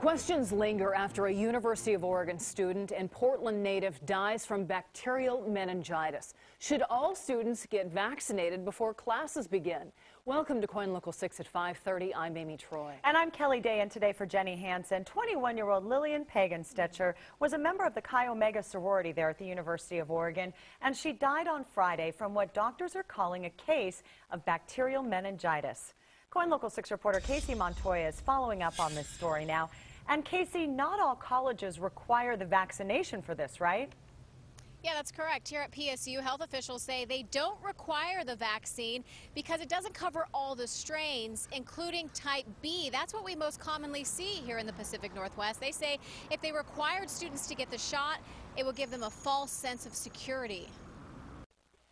Questions linger after a University of Oregon student and Portland native dies from bacterial meningitis. Should all students get vaccinated before classes begin? Welcome to KOIN Local 6 at 5:30. I'm Amy Troy. And I'm Kelly Day, and today for Jenny Hansen, 21-year-old Lillian Pagan-Stetcher was a member of the Chi Omega sorority there at the University of Oregon, and she died on Friday from what doctors are calling a case of bacterial meningitis. KOIN Local 6 reporter Kacey Montoya is following up on this story now. And Kacey, not all colleges require the vaccination for this, right? Yeah, that's correct. Here at PSU, health officials say they don't require the vaccine because it doesn't cover all the strains, including type B. That's what we most commonly see here in the Pacific Northwest. They say if they required students to get the shot, it will give them a false sense of security.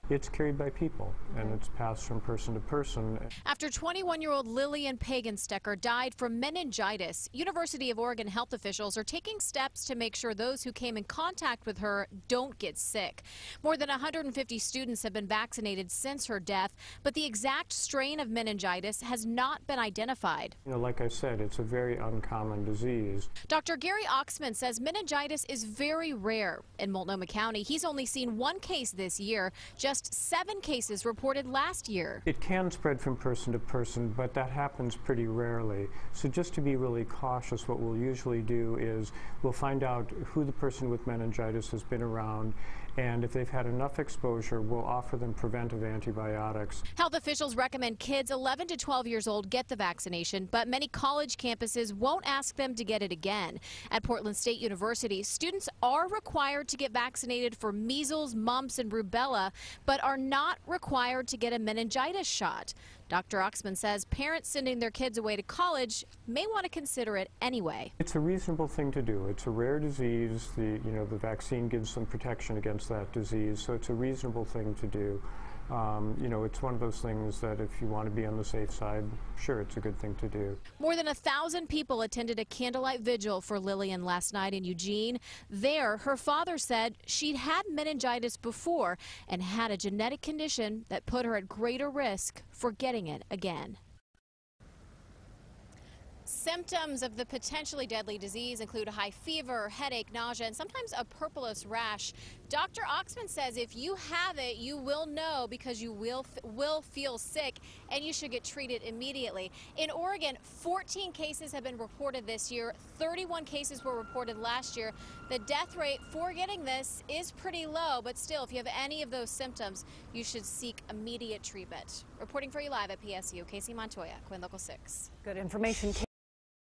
It's carried by people, and it's passed from person to person. After 21-year-old Lillian Pagan-Stetcher died from meningitis, University of Oregon health officials are taking steps to make sure those who came in contact with her don't get sick. More than 150 students have been vaccinated since her death, but the exact strain of meningitis has not been identified. You know, like I said, it's a very uncommon disease. Dr. Gary Oxman says meningitis is very rare. In Multnomah County, he's only seen one case this year, just 7 cases reported last year. It can spread from person to person, but that happens pretty rarely. So just to be really cautious, what we'll usually do is we'll find out who the person with meningitis has been around, and if they've had enough exposure, we'll offer them preventive antibiotics. Health officials recommend kids 11 to 12 years old get the vaccination, but many college campuses won't ask them to get it again. At Portland State University, students are required to get vaccinated for measles, mumps, and rubella, but are not required to get a meningitis shot. Dr. Oxman says parents sending their kids away to college may want to consider it anyway. It's a reasonable thing to do. It's a rare disease. The vaccine gives some protection against that disease, so it's a reasonable thing to do. It's one of those things that if you want to be on the safe side, sure, it's a good thing to do. More than 1,000 people attended a candlelight vigil for Lillian last night in Eugene. There, her father said she'd had meningitis before and had a genetic condition that put her at greater risk for getting it again. Symptoms of the potentially deadly disease include a high fever, headache, nausea, and sometimes a purplish rash. Dr. Oxman says if you have it, you will know because you will feel sick, and you should get treated immediately. In Oregon, 14 cases have been reported this year. 31 cases were reported last year. The death rate for getting this is pretty low, but still, if you have any of those symptoms, you should seek immediate treatment. Reporting for you live at PSU, Kacey Montoya, KOIN Local 6. Good information.